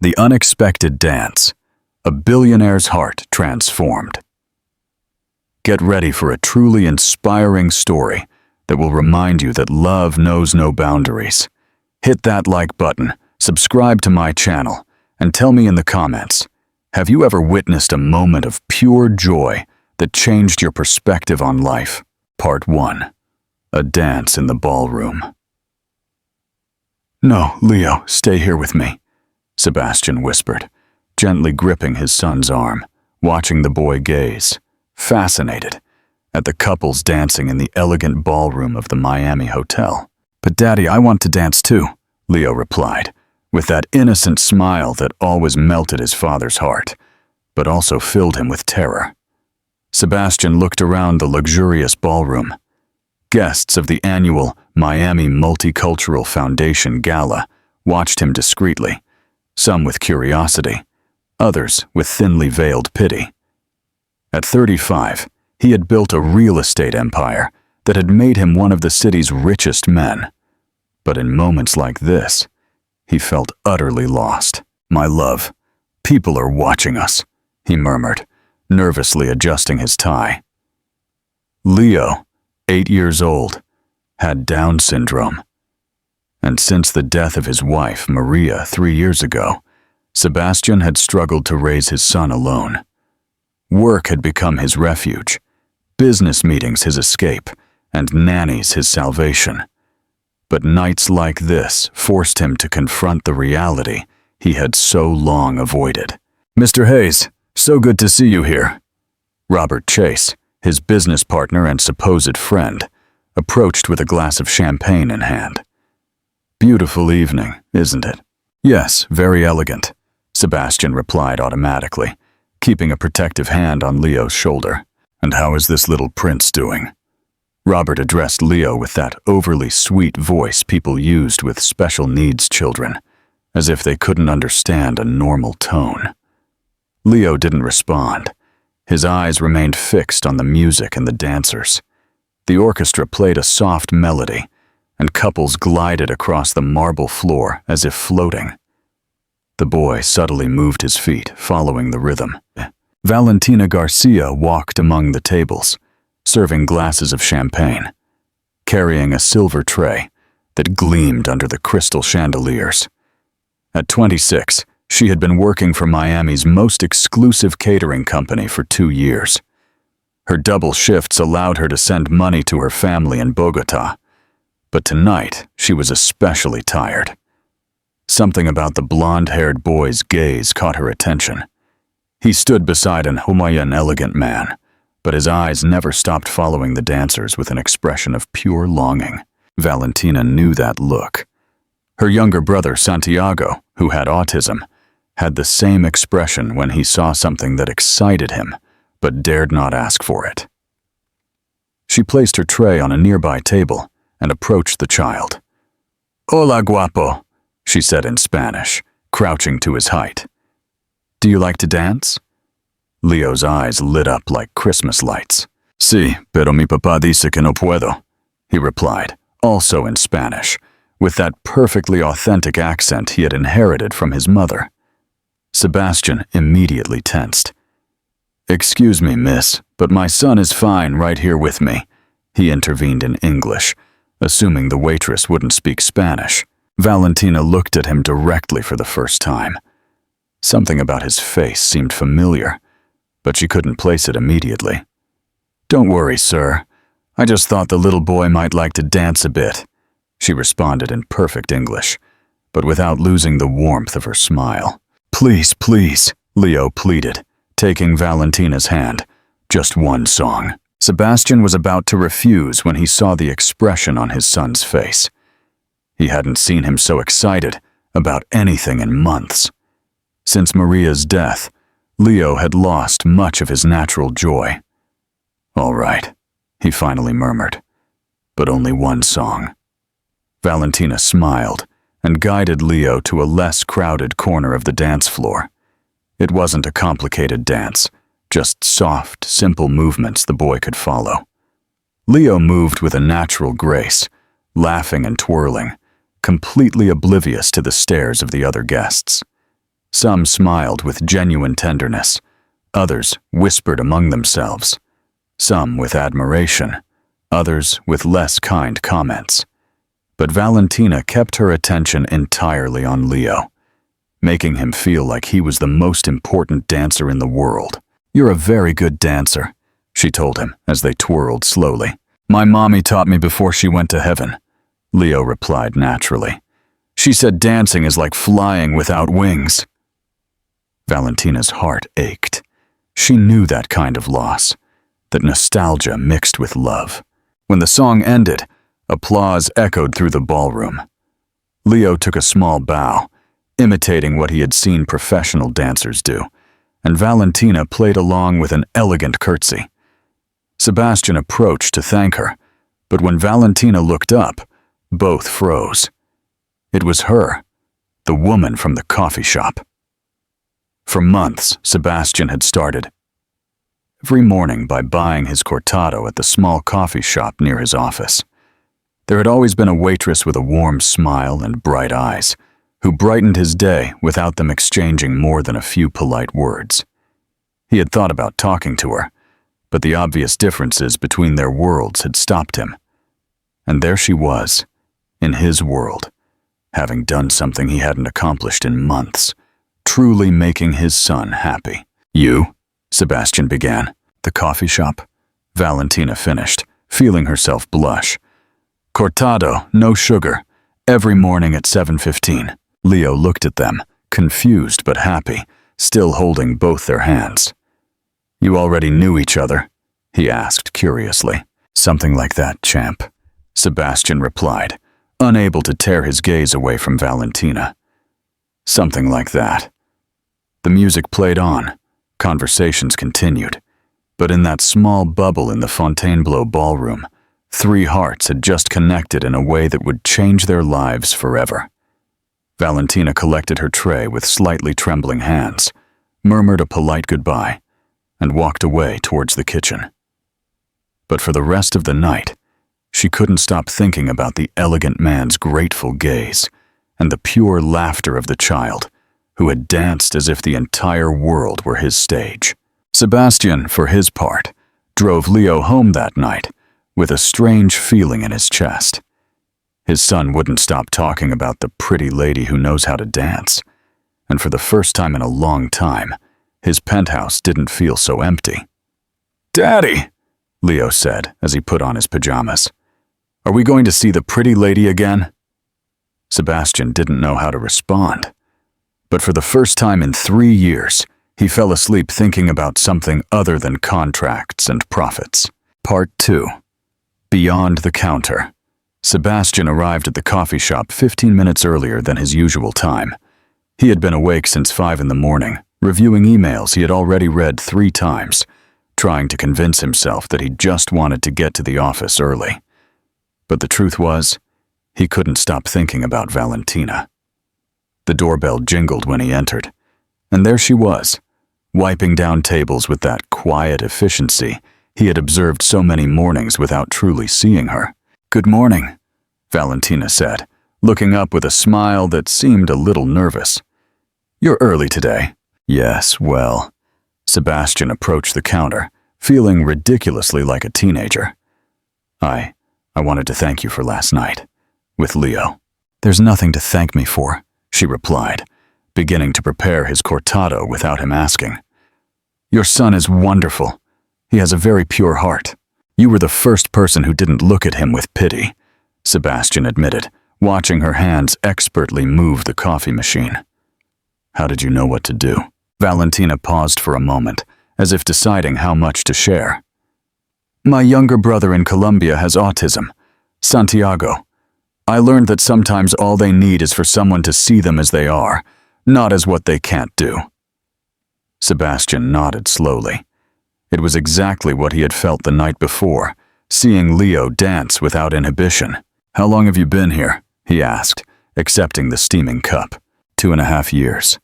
The Unexpected Dance, a billionaire's heart transformed. Get ready for a truly inspiring story that will remind you that love knows no boundaries. Hit that like button, subscribe to my channel, and tell me in the comments, have you ever witnessed a moment of pure joy that changed your perspective on life? Part 1. A Dance in the Ballroom. "No, Leo, stay here with me," Sebastian whispered, gently gripping his son's arm, watching the boy gaze, fascinated, at the couples dancing in the elegant ballroom of the Miami hotel. "But Daddy, I want to dance too," Leo replied, with that innocent smile that always melted his father's heart, but also filled him with terror. Sebastian looked around the luxurious ballroom. Guests of the annual Miami Multicultural Foundation Gala watched him discreetly, some with curiosity, others with thinly veiled pity. At 35, he had built a real estate empire that had made him one of the city's richest men. But in moments like this, he felt utterly lost. "My love, people are watching us," he murmured, nervously adjusting his tie. Leo, 8 years old, had Down syndrome. And since the death of his wife, Maria, 3 years ago, Sebastian had struggled to raise his son alone. Work had become his refuge, business meetings his escape, and nannies his salvation. But nights like this forced him to confront the reality he had so long avoided. "Mr. Hayes, so good to see you here." Robert Chase, his business partner and supposed friend, approached with a glass of champagne in hand. "Beautiful evening, isn't it?" "Yes, very elegant," Sebastian replied automatically, keeping a protective hand on Leo's shoulder. "And how is this little prince doing?" Robert addressed Leo with that overly sweet voice people used with special needs children, as if they couldn't understand a normal tone. Leo didn't respond. His eyes remained fixed on the music and the dancers. The orchestra played a soft melody, and couples glided across the marble floor as if floating. The boy subtly moved his feet, following the rhythm. Valentina Garcia walked among the tables, serving glasses of champagne, carrying a silver tray that gleamed under the crystal chandeliers. At 26, she had been working for Miami's most exclusive catering company for 2 years. Her double shifts allowed her to send money to her family in Bogota. But tonight, she was especially tired. Something about the blonde-haired boy's gaze caught her attention. He stood beside an Hawaiian elegant man, but his eyes never stopped following the dancers with an expression of pure longing. Valentina knew that look. Her younger brother, Santiago, who had autism, had the same expression when he saw something that excited him, but dared not ask for it. She placed her tray on a nearby table and approached the child. "Hola, guapo," she said in Spanish, crouching to his height. "Do you like to dance?" Leo's eyes lit up like Christmas lights. "Sí, pero mi papá dice que no puedo," he replied, also in Spanish, with that perfectly authentic accent he had inherited from his mother. Sebastian immediately tensed. "Excuse me, miss, but my son is fine right here with me," he intervened in English, assuming the waitress wouldn't speak Spanish. Valentina looked at him directly for the first time. Something about his face seemed familiar, but she couldn't place it immediately. "Don't worry, sir. I just thought the little boy might like to dance a bit," she responded in perfect English, but without losing the warmth of her smile. "Please, please," Leo pleaded, taking Valentina's hand. "Just one song." Sebastian was about to refuse when he saw the expression on his son's face. He hadn't seen him so excited about anything in months. Since Maria's death, Leo had lost much of his natural joy. "All right," he finally murmured, "but only one song." Valentina smiled and guided Leo to a less crowded corner of the dance floor. It wasn't a complicated dance, just soft, simple movements the boy could follow. Leo moved with a natural grace, laughing and twirling, completely oblivious to the stares of the other guests. Some smiled with genuine tenderness. Others whispered among themselves. Some with admiration. Others with less kind comments. But Valentina kept her attention entirely on Leo, making him feel like he was the most important dancer in the world. "You're a very good dancer," she told him as they twirled slowly. "My mommy taught me before she went to heaven," Leo replied naturally. "She said dancing is like flying without wings." Valentina's heart ached. She knew that kind of loss, that nostalgia mixed with love. When the song ended, applause echoed through the ballroom. Leo took a small bow, imitating what he had seen professional dancers do, and Valentina played along with an elegant curtsy. Sebastian approached to thank her, but when Valentina looked up, both froze. It was her, the woman from the coffee shop. For months, Sebastian had started every morning by buying his cortado at the small coffee shop near his office. There had always been a waitress with a warm smile and bright eyes, who brightened his day without them exchanging more than a few polite words. He had thought about talking to her, but the obvious differences between their worlds had stopped him. And there she was, in his world, having done something he hadn't accomplished in months, truly making his son happy. "You?" Sebastian began. "The coffee shop?" Valentina finished, feeling herself blush. "Cortado, no sugar, every morning at 7:15. Leo looked at them, confused but happy, still holding both their hands. "You already knew each other?" he asked curiously. "Something like that, champ," Sebastian replied, unable to tear his gaze away from Valentina. "Something like that." The music played on, conversations continued, but in that small bubble in the Fontainebleau ballroom, three hearts had just connected in a way that would change their lives forever. Valentina collected her tray with slightly trembling hands, murmured a polite goodbye, and walked away towards the kitchen. But for the rest of the night, she couldn't stop thinking about the elegant man's grateful gaze and the pure laughter of the child, who had danced as if the entire world were his stage. Sebastian, for his part, drove Leo home that night with a strange feeling in his chest. His son wouldn't stop talking about the pretty lady who knows how to dance, and for the first time in a long time, his penthouse didn't feel so empty. "Daddy," Leo said as he put on his pajamas, "are we going to see the pretty lady again?" Sebastian didn't know how to respond, but for the first time in 3 years, he fell asleep thinking about something other than contracts and profits. Part 2. Beyond the counter. Sebastian arrived at the coffee shop 15 minutes earlier than his usual time. He had been awake since 5 in the morning, reviewing emails he had already read 3 times, trying to convince himself that he just wanted to get to the office early. But the truth was, he couldn't stop thinking about Valentina. The doorbell jingled when he entered, and there she was, wiping down tables with that quiet efficiency he had observed so many mornings without truly seeing her. "Good morning," Valentina said, looking up with a smile that seemed a little nervous. "You're early today." "Yes, well." Sebastian approached the counter, feeling ridiculously like a teenager. I wanted to thank you for last night, with Leo." "There's nothing to thank me for," she replied, beginning to prepare his cortado without him asking. "Your son is wonderful. He has a very pure heart. You were the first person who didn't look at him with pity," Sebastian admitted, watching her hands expertly move the coffee machine. "How did you know what to do?" Valentina paused for a moment, as if deciding how much to share. "My younger brother in Colombia has autism, Santiago. I learned that sometimes all they need is for someone to see them as they are, not as what they can't do." Sebastian nodded slowly. It was exactly what he had felt the night before, seeing Leo dance without inhibition. "How long have you been here?" he asked, accepting the steaming cup. 2.5 years,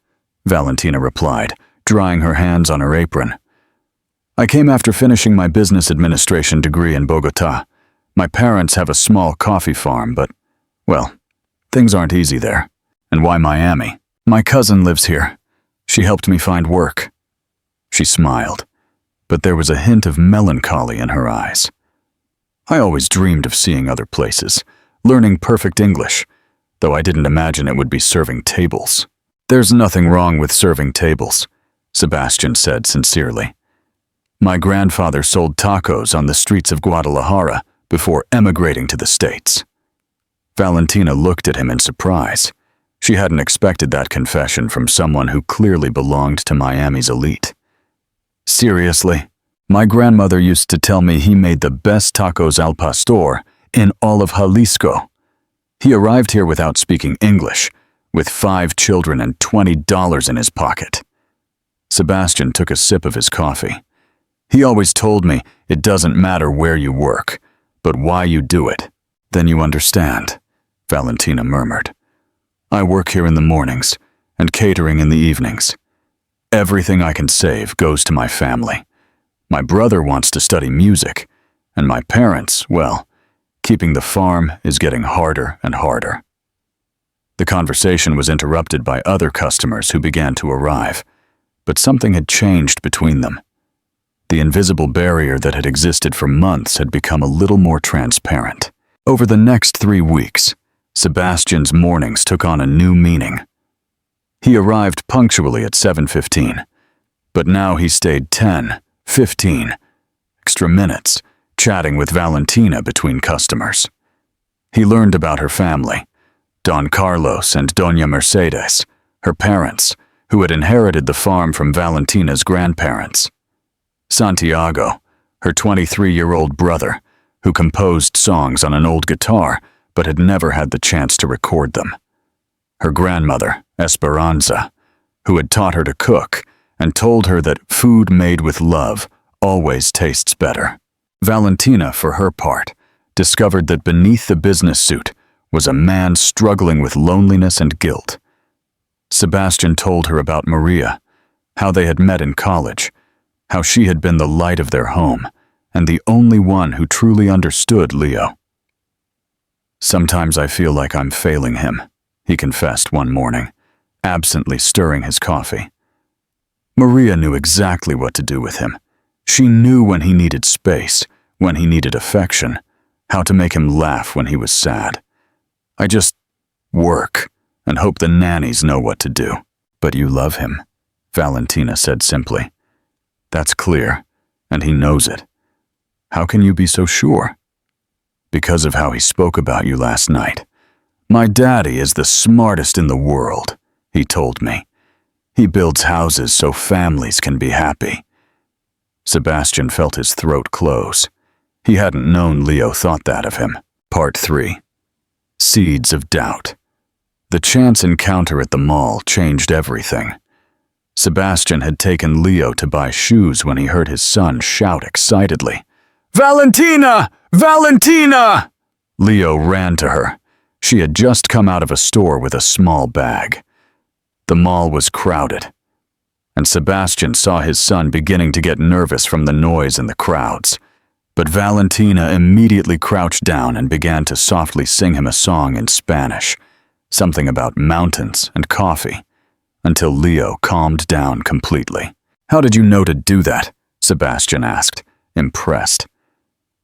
Valentina replied, drying her hands on her apron. "I came after finishing my business administration degree in Bogotá. My parents have a small coffee farm, but, well, things aren't easy there." "And why Miami?" "My cousin lives here. She helped me find work. She smiled, but there was a hint of melancholy in her eyes. I always dreamed of seeing other places, learning perfect English, though I didn't imagine it would be serving tables. There's nothing wrong with serving tables, Sebastian said sincerely. My grandfather sold tacos on the streets of Guadalajara before emigrating to the States. Valentina looked at him in surprise. She hadn't expected that confession from someone who clearly belonged to Miami's elite. Seriously? My grandmother used to tell me he made the best tacos al pastor in all of Jalisco. He arrived here without speaking English, with 5 children and $20 in his pocket. Sebastian took a sip of his coffee. He always told me it doesn't matter where you work, but why you do it. Then you understand, Valentina murmured. I work here in the mornings and catering in the evenings. Everything I can save goes to my family. My brother wants to study music, and my parents, well, keeping the farm is getting harder and harder. The conversation was interrupted by other customers who began to arrive, but something had changed between them. The invisible barrier that had existed for months had become a little more transparent. Over the next 3 weeks, Sebastian's mornings took on a new meaning. He arrived punctually at 7:15, but now he stayed 10, 15 extra minutes, chatting with Valentina between customers. He learned about her family, Don Carlos and Doña Mercedes, her parents, who had inherited the farm from Valentina's grandparents. Santiago, her 23-year-old brother, who composed songs on an old guitar but had never had the chance to record them. Her grandmother, Esperanza, who had taught her to cook and told her that food made with love always tastes better. Valentina, for her part, discovered that beneath the business suit was a man struggling with loneliness and guilt. Sebastian told her about Maria, how they had met in college, how she had been the light of their home and the only one who truly understood Leo. Sometimes I feel like I'm failing him, he confessed one morning, absently stirring his coffee. Maria knew exactly what to do with him. She knew when he needed space, when he needed affection, how to make him laugh when he was sad. I just work and hope the nannies know what to do. But you love him, Valentina said simply. That's clear, and he knows it. How can you be so sure? Because of how he spoke about you last night. My daddy is the smartest in the world, he told me. He builds houses so families can be happy. Sebastian felt his throat close. He hadn't known Leo thought that of him. Part 3. Seeds of doubt. The chance encounter at the mall changed everything. Sebastian had taken Leo to buy shoes when he heard his son shout excitedly, "Valentina! Valentina!" Leo ran to her. She had just come out of a store with a small bag. The mall was crowded, and Sebastian saw his son beginning to get nervous from the noise and the crowds. But Valentina immediately crouched down and began to softly sing him a song in Spanish, something about mountains and coffee, until Leo calmed down completely. "How did you know to do that?" Sebastian asked, impressed.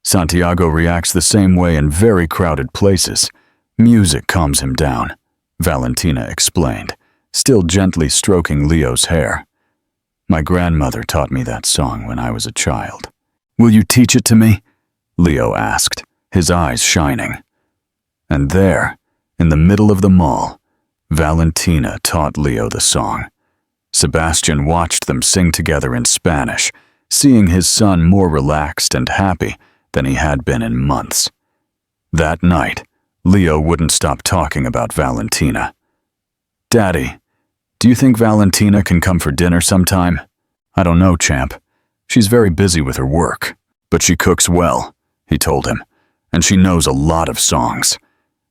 Santiago reacts the same way in very crowded places. Music calms him down, Valentina explained, still gently stroking Leo's hair. My grandmother taught me that song when I was a child. "Will you teach it to me?" Leo asked, his eyes shining. And there, in the middle of the mall, Valentina taught Leo the song. Sebastian watched them sing together in Spanish, seeing his son more relaxed and happy than he had been in months. That night, Leo wouldn't stop talking about Valentina. "Daddy, do you think Valentina can come for dinner sometime?" "I don't know, champ. She's very busy with her work, but she cooks well," he told him, "and she knows a lot of songs.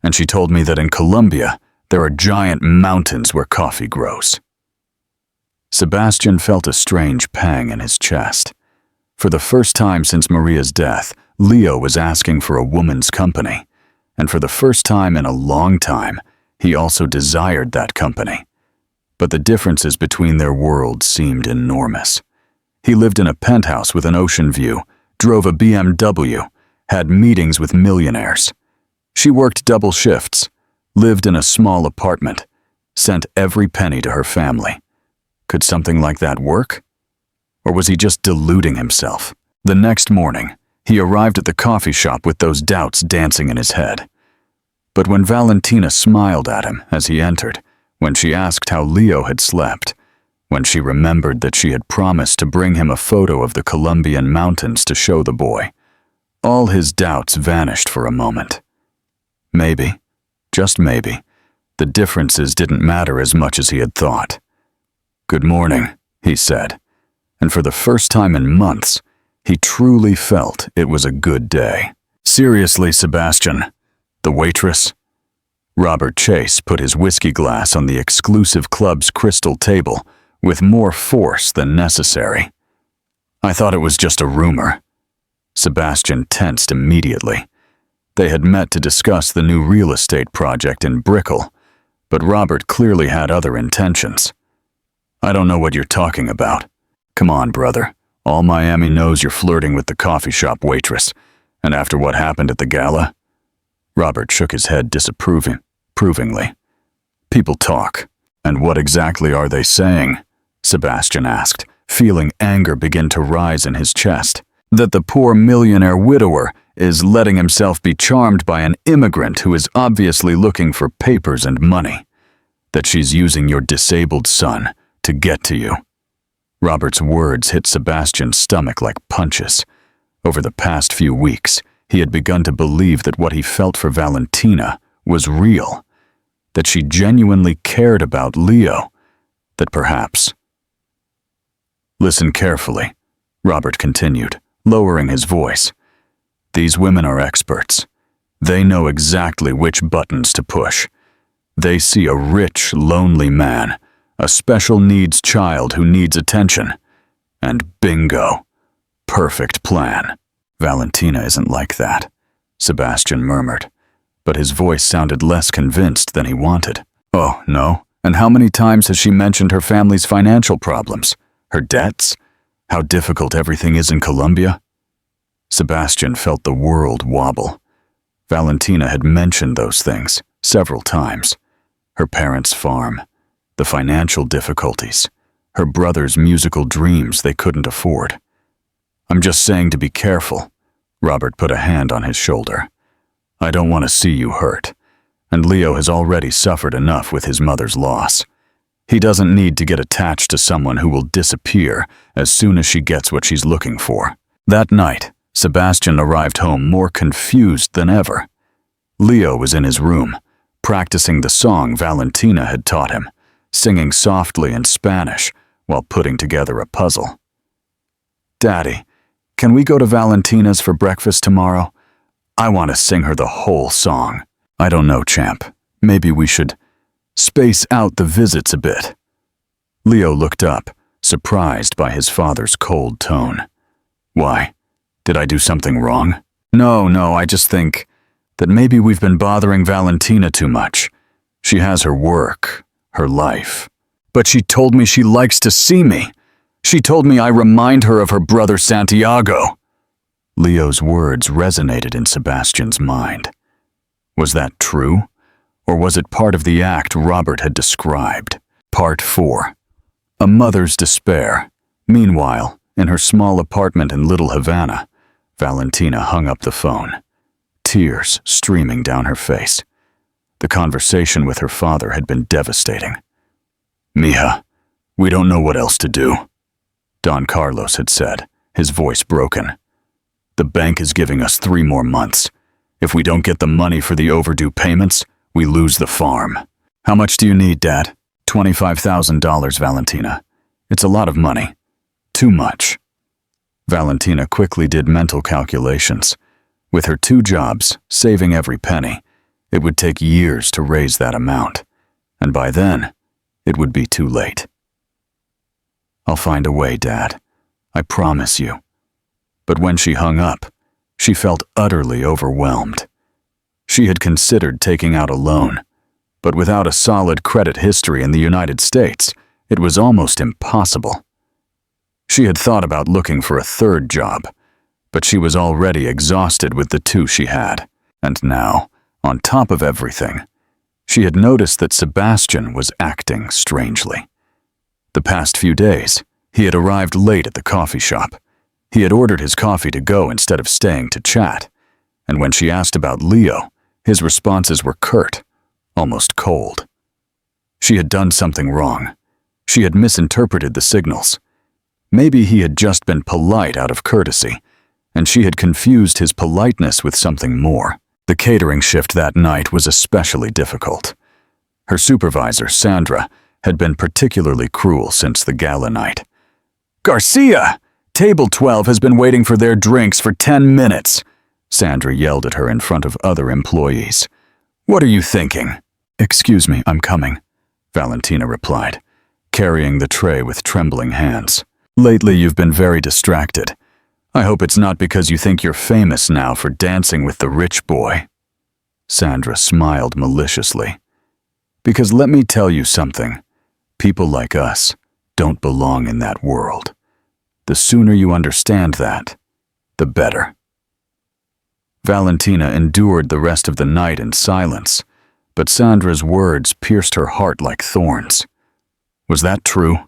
And she told me that in Colombia, there are giant mountains where coffee grows." Sebastian felt a strange pang in his chest. For the first time since Maria's death, Leo was asking for a woman's company, and for the first time in a long time, he also desired that company. but the differences between their worlds seemed enormous. He lived in a penthouse with an ocean view, drove a BMW, had meetings with millionaires. She worked double shifts, lived in a small apartment, sent every penny to her family. Could something like that work? Or was he just deluding himself? The next morning, he arrived at the coffee shop with those doubts dancing in his head. But when Valentina smiled at him as he entered, when she asked how Leo had slept, when she remembered that she had promised to bring him a photo of the Colombian mountains to show the boy, all his doubts vanished for a moment. Maybe, just maybe, the differences didn't matter as much as he had thought. "Good morning," he said, and for the first time in months, he truly felt it was a good day. "Seriously, Sebastian, the waitress?" Robert Chase put his whiskey glass on the exclusive club's crystal table with more force than necessary. "I thought it was just a rumor." Sebastian tensed immediately. They had met to discuss the new real estate project in Brickell, but Robert clearly had other intentions. "I don't know what you're talking about. Come on, brother. All Miami knows you're flirting with the coffee shop waitress, and after what happened at the gala?" Robert shook his head disapprovingly. "People talk. And what exactly are they saying?" Sebastian asked, feeling anger begin to rise in his chest. "That the poor millionaire widower is letting himself be charmed by an immigrant who is obviously looking for papers and money. That she's using your disabled son to get to you." Robert's words hit Sebastian's stomach like punches. Over the past few weeks, he had begun to believe that what he felt for Valentina was real, that she genuinely cared about Leo, that perhaps... "Listen carefully," Robert continued, lowering his voice. "These women are experts. They know exactly which buttons to push. They see a rich, lonely man, a special needs child who needs attention, and bingo, perfect plan." "Valentina isn't like that," Sebastian murmured, but his voice sounded less convinced than he wanted. "Oh, no? And how many times has she mentioned her family's financial problems? Her debts? How difficult everything is in Colombia?" Sebastian felt the world wobble. Valentina had mentioned those things several times. Her parents' farm, the financial difficulties, her brother's musical dreams they couldn't afford. "I'm just saying to be careful." Robert put a hand on his shoulder. "I don't want to see you hurt, and Leo has already suffered enough with his mother's loss. He doesn't need to get attached to someone who will disappear as soon as she gets what she's looking for." That night, Sebastian arrived home more confused than ever. Leo was in his room, practicing the song Valentina had taught him, singing softly in Spanish while putting together a puzzle. "Daddy, can we go to Valentina's for breakfast tomorrow? I want to sing her the whole song." "I don't know, champ. Maybe we should space out the visits a bit." Leo looked up, surprised by his father's cold tone. "Why? Did I do something wrong?" No, I just think that maybe we've been bothering Valentina too much. She has her work, her life. But she told me she likes to see me. She told me I remind her of her brother Santiago." Leo's words resonated in Sebastian's mind. Was that true? Or was it part of the act Robert had described? Part 4. A mother's despair. Meanwhile, in her small apartment in Little Havana, Valentina hung up the phone, tears streaming down her face. The conversation with her father had been devastating. "Mija, we don't know what else to do," Don Carlos had said, his voice broken. "The bank is giving us 3 more months. If we don't get the money for the overdue payments, we lose the farm." "How much do you need, Dad?" $25,000, Valentina. "It's a lot of money. Too much." Valentina quickly did mental calculations. With her 2 jobs, saving every penny, it would take years to raise that amount, and by then, it would be too late. "I'll find a way, Dad. I promise you." But when she hung up, she felt utterly overwhelmed. She had considered taking out a loan, but without a solid credit history in the United States, it was almost impossible. She had thought about looking for a third job, but she was already exhausted with the two she had. And now, on top of everything, she had noticed that Sebastian was acting strangely. The past few days, he had arrived late at the coffee shop. He had ordered his coffee to go instead of staying to chat, and when she asked about Leo, his responses were curt, almost cold. She had done something wrong. She had misinterpreted the signals. Maybe he had just been polite out of courtesy, and she had confused his politeness with something more. The catering shift that night was especially difficult. Her supervisor, Sandra, had been particularly cruel since the gala night. "Garcia! Table 12 has been waiting for their drinks for 10 minutes!" Sandra yelled at her in front of other employees. "What are you thinking?" "Excuse me, I'm coming," Valentina replied, carrying the tray with trembling hands. "Lately you've been very distracted. I hope it's not because you think you're famous now for dancing with the rich boy." Sandra smiled maliciously. "Because let me tell you something. People like us don't belong in that world. The sooner you understand that, the better." Valentina endured the rest of the night in silence, but Sandra's words pierced her heart like thorns. Was that true?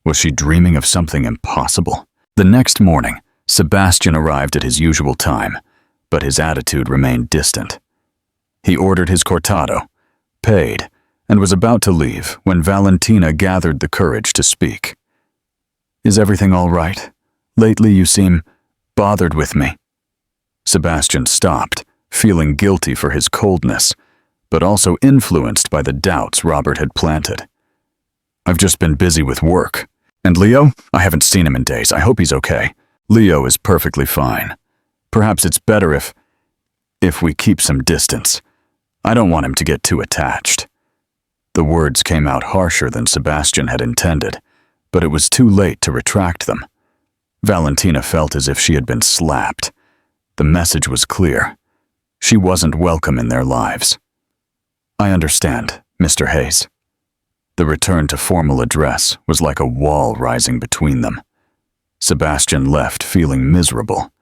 Was she dreaming of something impossible? The next morning, Sebastian arrived at his usual time, but his attitude remained distant. He ordered his cortado, paid, and was about to leave when Valentina gathered the courage to speak. "Is everything all right? Lately you seem bothered with me." Sebastian stopped, feeling guilty for his coldness, but also influenced by the doubts Robert had planted. "I've just been busy with work. And Leo? I haven't seen him in days. I hope he's okay." "Leo is perfectly fine. Perhaps it's better if we keep some distance. I don't want him to get too attached." The words came out harsher than Sebastian had intended, but it was too late to retract them. Valentina felt as if she had been slapped. The message was clear. She wasn't welcome in their lives. "I understand, Mr. Hayes." The return to formal address was like a wall rising between them. Sebastian left feeling miserable,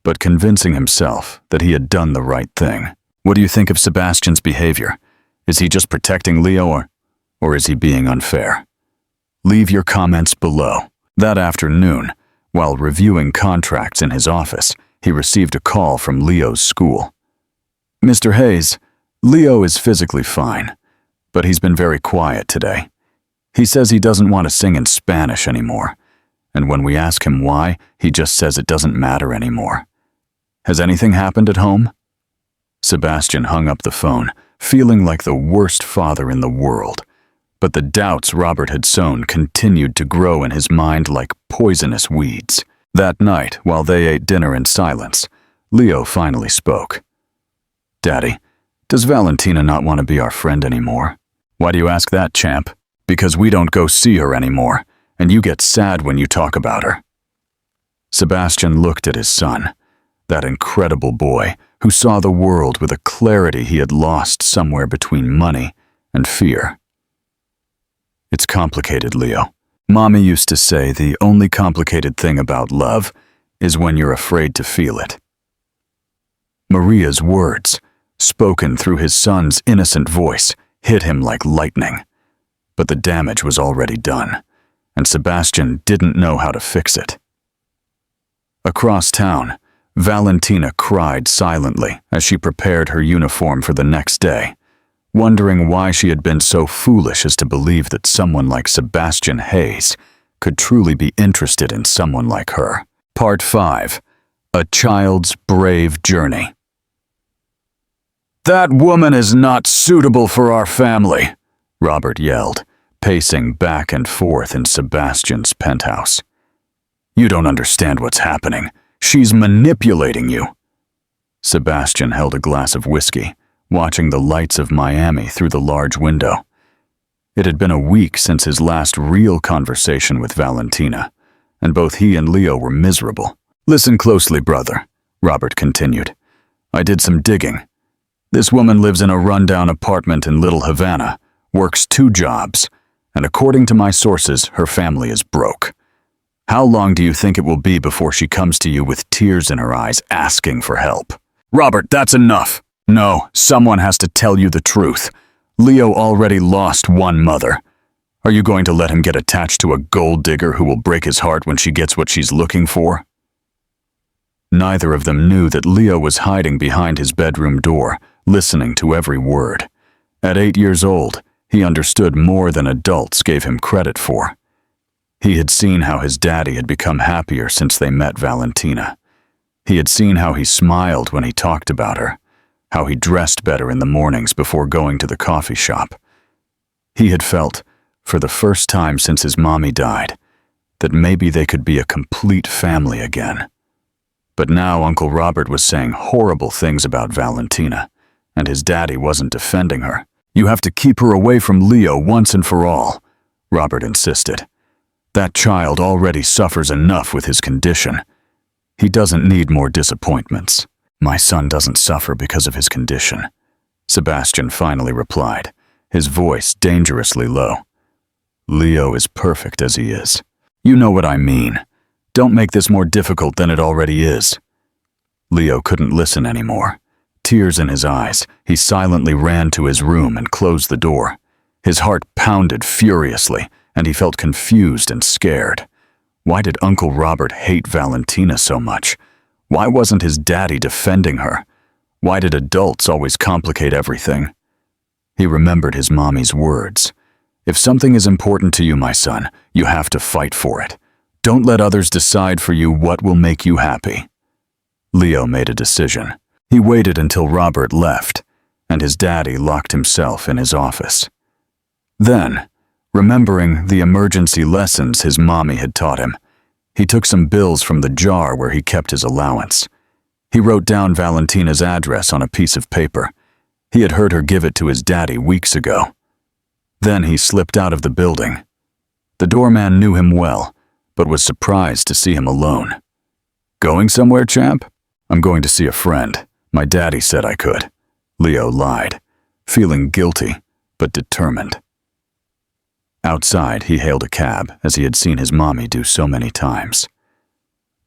but convincing himself that he had done the right thing. "What do you think of Sebastian's behavior? Is he just protecting Leo or is he being unfair? Leave your comments below." That afternoon, while reviewing contracts in his office, he received a call from Leo's school. "Mr. Hayes, Leo is physically fine, but he's been very quiet today. He says he doesn't want to sing in Spanish anymore, and when we ask him why, he just says it doesn't matter anymore. Has anything happened at home?" Sebastian hung up the phone, feeling like the worst father in the world, but the doubts Robert had sown continued to grow in his mind like poisonous weeds. That night, while they ate dinner in silence, Leo finally spoke. "Daddy, does Valentina not want to be our friend anymore?" "Why do you ask that, champ?" "Because we don't go see her anymore, and you get sad when you talk about her." Sebastian looked at his son, that incredible boy who saw the world with a clarity he had lost somewhere between money and fear. "It's complicated, Leo. Mommy used to say the only complicated thing about love is when you're afraid to feel it." Maria's words, spoken through his son's innocent voice, hit him like lightning. But the damage was already done, and Sebastian didn't know how to fix it. Across town, Valentina cried silently as she prepared her uniform for the next day, wondering why she had been so foolish as to believe that someone like Sebastian Hayes could truly be interested in someone like her. Part 5. A Child's Brave Journey. "That woman is not suitable for our family," Robert yelled, pacing back and forth in Sebastian's penthouse. "You don't understand what's happening. She's manipulating you." Sebastian held a glass of whiskey, watching the lights of Miami through the large window. It had been a week since his last real conversation with Valentina, and both he and Leo were miserable. "Listen closely, brother," Robert continued. "I did some digging. This woman lives in a rundown apartment in Little Havana, works 2 jobs, and according to my sources, her family is broke. How long do you think it will be before she comes to you with tears in her eyes asking for help? Robert, that's enough. No, someone has to tell you the truth. Leo already lost one mother. Are you going to let him get attached to a gold digger who will break his heart when she gets what she's looking for? Neither of them knew that Leo was hiding behind his bedroom door, listening to every word. At 8 years old, he understood more than adults gave him credit for. He had seen how his daddy had become happier since they met Valentina. He had seen how he smiled when he talked about her, how he dressed better in the mornings before going to the coffee shop. He had felt, for the first time since his mommy died, that maybe they could be a complete family again. But now Uncle Robert was saying horrible things about Valentina, and his daddy wasn't defending her. You have to keep her away from Leo once and for all, Robert insisted. That child already suffers enough with his condition. He doesn't need more disappointments. My son doesn't suffer because of his condition, Sebastian finally replied, his voice dangerously low. Leo is perfect as he is. You know what I mean. Don't make this more difficult than it already is. Leo couldn't listen anymore. Tears in his eyes, he silently ran to his room and closed the door. His heart pounded furiously, and he felt confused and scared. Why did Uncle Robert hate Valentina so much? Why wasn't his daddy defending her? Why did adults always complicate everything? He remembered his mommy's words. If something is important to you, my son, you have to fight for it. Don't let others decide for you what will make you happy. Leo made a decision. He waited until Robert left, and his daddy locked himself in his office. Then, remembering the emergency lessons his mommy had taught him, he took some bills from the jar where he kept his allowance. He wrote down Valentina's address on a piece of paper. He had heard her give it to his daddy weeks ago. Then he slipped out of the building. The doorman knew him well, but was surprised to see him alone. Going somewhere, champ? I'm going to see a friend. My daddy said I could. Leo lied, feeling guilty, but determined. Outside, he hailed a cab, as he had seen his mommy do so many times.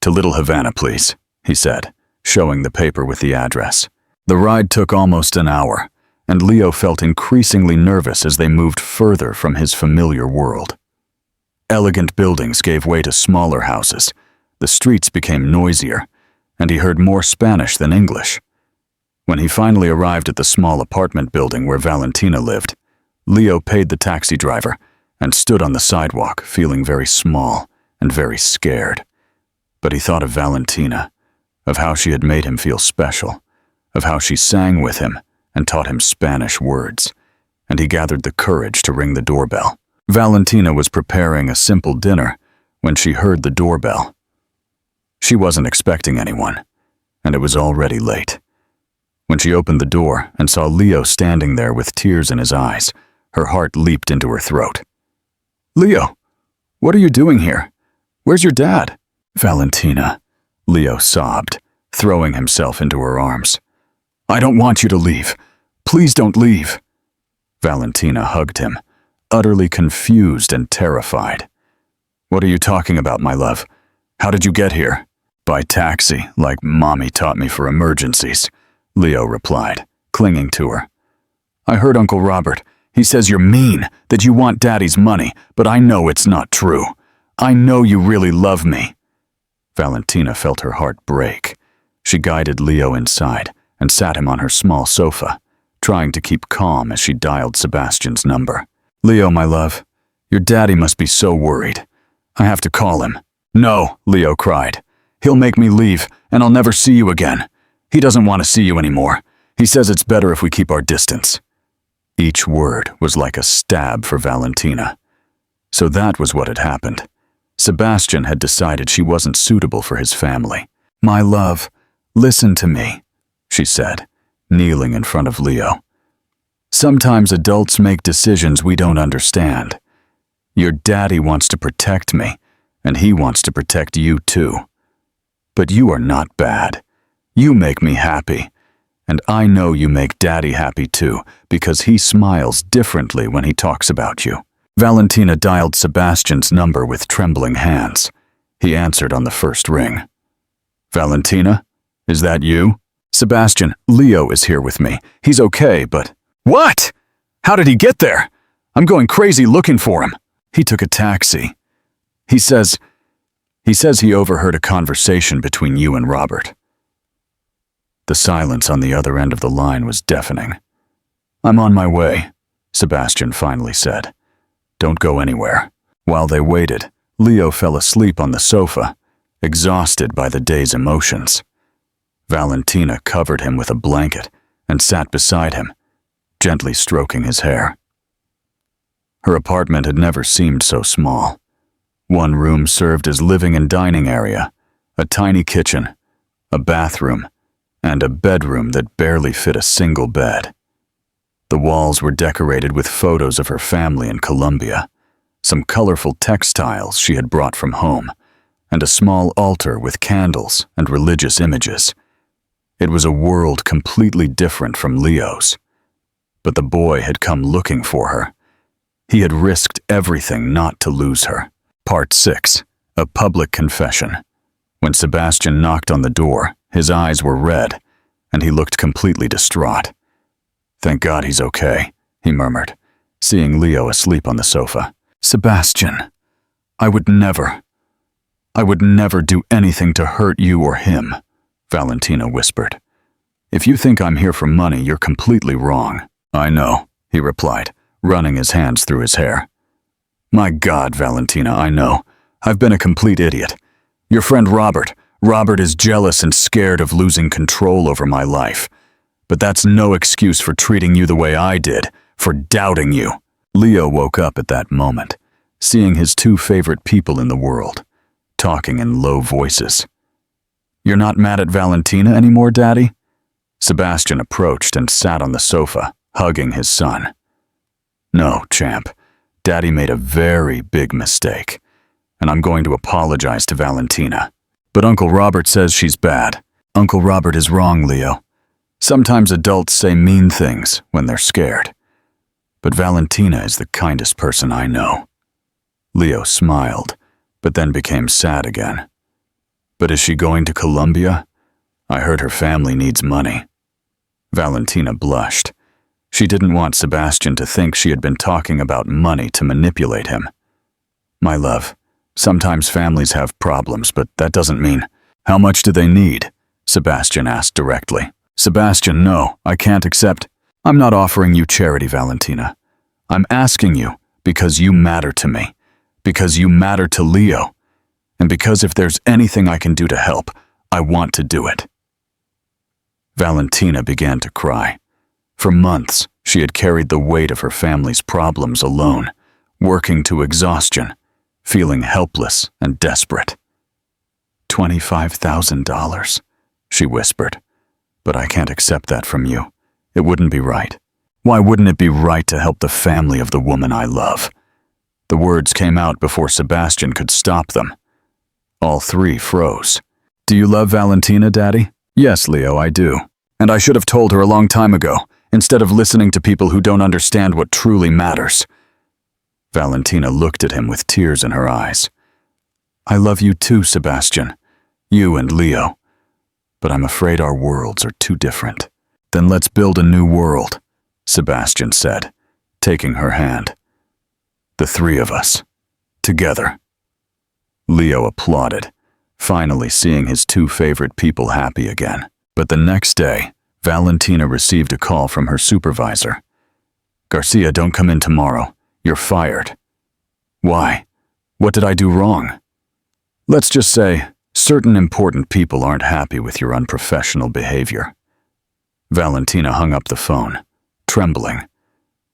To Little Havana, please, he said, showing the paper with the address. The ride took almost an hour, and Leo felt increasingly nervous as they moved further from his familiar world. Elegant buildings gave way to smaller houses. The streets became noisier, and he heard more Spanish than English. When he finally arrived at the small apartment building where Valentina lived, Leo paid the taxi driver and stood on the sidewalk, feeling very small and very scared. But he thought of Valentina, of how she had made him feel special, of how she sang with him and taught him Spanish words, and he gathered the courage to ring the doorbell. Valentina was preparing a simple dinner when she heard the doorbell. She wasn't expecting anyone, and it was already late. When she opened the door and saw Leo standing there with tears in his eyes, her heart leaped into her throat. Leo, what are you doing here? Where's your dad? Valentina, Leo sobbed, throwing himself into her arms. I don't want you to leave. Please don't leave. Valentina hugged him, utterly confused and terrified. What are you talking about, my love? How did you get here? By taxi, like Mommy taught me for emergencies, Leo replied, clinging to her. I heard Uncle Robert. He says you're mean, that you want Daddy's money, but I know it's not true. I know you really love me. Valentina felt her heart break. She guided Leo inside and sat him on her small sofa, trying to keep calm as she dialed Sebastian's number. Leo, my love, your daddy must be so worried. I have to call him. No, Leo cried. He'll make me leave, and I'll never see you again. He doesn't want to see you anymore. He says it's better if we keep our distance. Each word was like a stab for Valentina. So that was what had happened. Sebastian had decided she wasn't suitable for his family. My love, listen to me, she said, kneeling in front of Leo. Sometimes adults make decisions we don't understand. Your daddy wants to protect me, and he wants to protect you too. But you are not bad. You make me happy. And I know you make Daddy happy too, because he smiles differently when he talks about you." Valentina dialed Sebastian's number with trembling hands. He answered on the first ring. "Valentina, is that you?" "Sebastian, Leo is here with me. He's okay, but—" "What? How did he get there? I'm going crazy looking for him." "He took a taxi. He says he overheard a conversation between you and Robert." The silence on the other end of the line was deafening. "I'm on my way," Sebastian finally said. "Don't go anywhere." While they waited, Leo fell asleep on the sofa, exhausted by the day's emotions. Valentina covered him with a blanket and sat beside him, gently stroking his hair. Her apartment had never seemed so small. One room served as living and dining area, a tiny kitchen, a bathroom, and a bedroom that barely fit a single bed. The walls were decorated with photos of her family in Colombia, some colorful textiles she had brought from home, and a small altar with candles and religious images. It was a world completely different from Leo's. But the boy had come looking for her. He had risked everything not to lose her. Part 6. A public confession. When Sebastian knocked on the door, his eyes were red, and he looked completely distraught. "Thank God he's okay," he murmured, seeing Leo asleep on the sofa. "Sebastian, I would never do anything to hurt you or him," Valentina whispered. "If you think I'm here for money, you're completely wrong." "I know," he replied, running his hands through his hair. "My God, Valentina, I know. I've been a complete idiot. Your friend Robert is jealous and scared of losing control over my life. But that's no excuse for treating you the way I did, for doubting you." Leo woke up at that moment, seeing his two favorite people in the world, talking in low voices. "You're not mad at Valentina anymore, Daddy?" Sebastian approached and sat on the sofa, hugging his son. "No, champ. Daddy made a very big mistake, and I'm going to apologize to Valentina. But Uncle Robert says she's bad." "Uncle Robert is wrong, Leo. Sometimes adults say mean things when they're scared. But Valentina is the kindest person I know." Leo smiled, but then became sad again. "But is she going to Colombia? I heard her family needs money." Valentina blushed. She didn't want Sebastian to think she had been talking about money to manipulate him. "My love, sometimes families have problems, but that doesn't mean—" "How much do they need?" Sebastian asked directly. "Sebastian, no, I can't accept—" "I'm not offering you charity, Valentina. I'm asking you because you matter to me, because you matter to Leo, and because if there's anything I can do to help, I want to do it." Valentina began to cry. For months, she had carried the weight of her family's problems alone, working to exhaustion, feeling helpless and desperate. $25,000, she whispered. "But I can't accept that from you. It wouldn't be right. Why wouldn't it be right to help the family of the woman I love?" The words came out before Sebastian could stop them. All three froze. "Do you love Valentina, Daddy?" "Yes, Leo, I do. And I should have told her a long time ago, instead of listening to people who don't understand what truly matters." Valentina looked at him with tears in her eyes. "I love you too, Sebastian. You and Leo. But I'm afraid our worlds are too different." "Then let's build a new world," Sebastian said, taking her hand. "The three of us. Together." Leo applauded, finally seeing his two favorite people happy again. But the next day, Valentina received a call from her supervisor. "Garcia, don't come in tomorrow. You're fired." "Why? What did I do wrong?" "Let's just say, certain important people aren't happy with your unprofessional behavior." Valentina hung up the phone, trembling.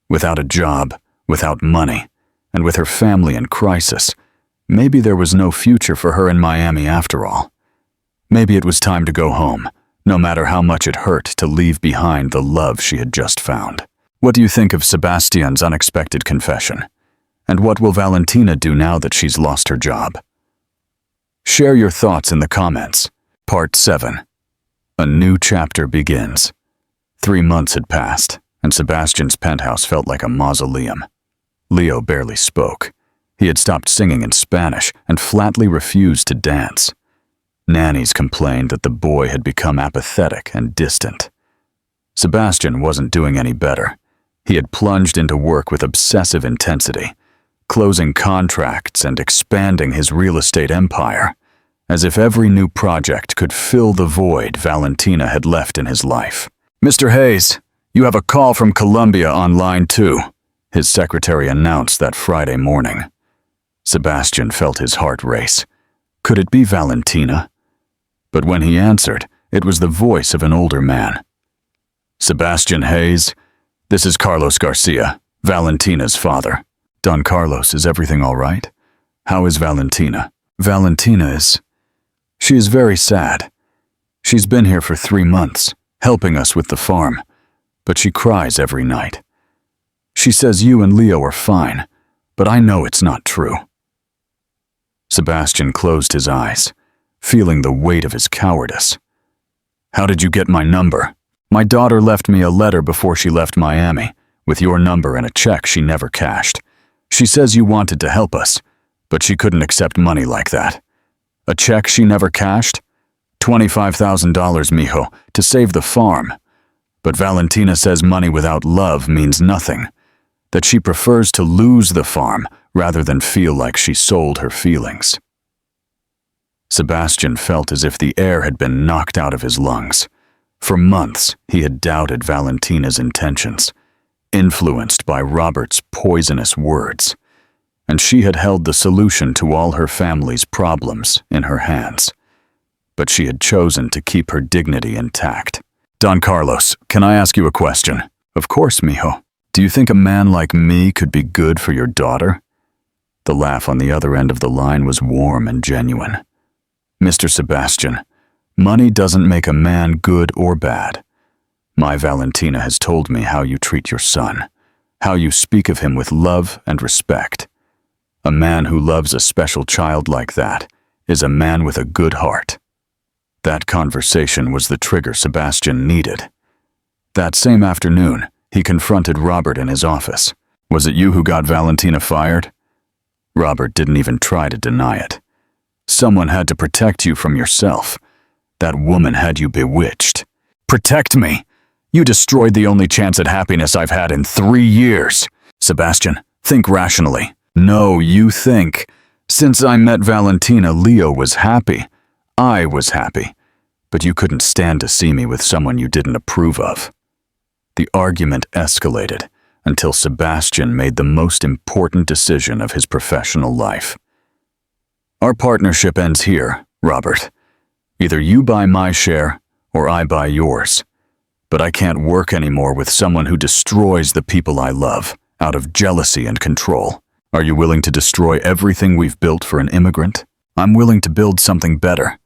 Without a job, without money, and with her family in crisis, maybe there was no future for her in Miami after all. Maybe it was time to go home, no matter how much it hurt to leave behind the love she had just found. What do you think of Sebastian's unexpected confession? And what will Valentina do now that she's lost her job? Share your thoughts in the comments. Part 7. A new chapter begins. 3 months had passed, and Sebastian's penthouse felt like a mausoleum. Leo barely spoke. He had stopped singing in Spanish and flatly refused to dance. Nannies complained that the boy had become apathetic and distant. Sebastian wasn't doing any better. He had plunged into work with obsessive intensity, closing contracts and expanding his real estate empire, as if every new project could fill the void Valentina had left in his life. "Mr. Hayes, you have a call from Colombia on line 2, his secretary announced that Friday morning. Sebastian felt his heart race. Could it be Valentina? But when he answered, it was the voice of an older man. "Sebastian Hayes, this is Carlos Garcia, Valentina's father." "Don Carlos, is everything all right? How is Valentina?" "Valentina is... She is very sad. She's been here for 3 months, helping us with the farm, but she cries every night. She says you and Leo are fine, but I know it's not true." Sebastian closed his eyes, feeling the weight of his cowardice. "How did you get my number?" "My daughter left me a letter before she left Miami, with your number and a check she never cashed. She says you wanted to help us, but she couldn't accept money like that." "A check she never cashed?" $25,000, mijo, to save the farm. But Valentina says money without love means nothing, that she prefers to lose the farm rather than feel like she sold her feelings. Sebastian felt as if the air had been knocked out of his lungs. For months, he had doubted Valentina's intentions, influenced by Robert's poisonous words, and she had held the solution to all her family's problems in her hands. But she had chosen to keep her dignity intact. "Don Carlos, can I ask you a question?" "Of course, mijo. Do you think a man like me could be good for your daughter?" The laugh on the other end of the line was warm and genuine. "Mr. Sebastian, money doesn't make a man good or bad. My Valentina has told me how you treat your son, how you speak of him with love and respect. A man who loves a special child like that is a man with a good heart." That conversation was the trigger Sebastian needed. That same afternoon, he confronted Robert in his office. "Was it you who got Valentina fired?" Robert didn't even try to deny it. "Someone had to protect you from yourself. That woman had you bewitched." "Protect me? You destroyed the only chance at happiness I've had in 3 years. Sebastian, think rationally." "No, you think. Since I met Valentina, Leo was happy. I was happy. But you couldn't stand to see me with someone you didn't approve of." The argument escalated until Sebastian made the most important decision of his professional life. "Our partnership ends here, Robert. Either you buy my share or I buy yours. But I can't work anymore with someone who destroys the people I love out of jealousy and control. Are you willing to destroy everything we've built for an immigrant? I'm willing to build something better,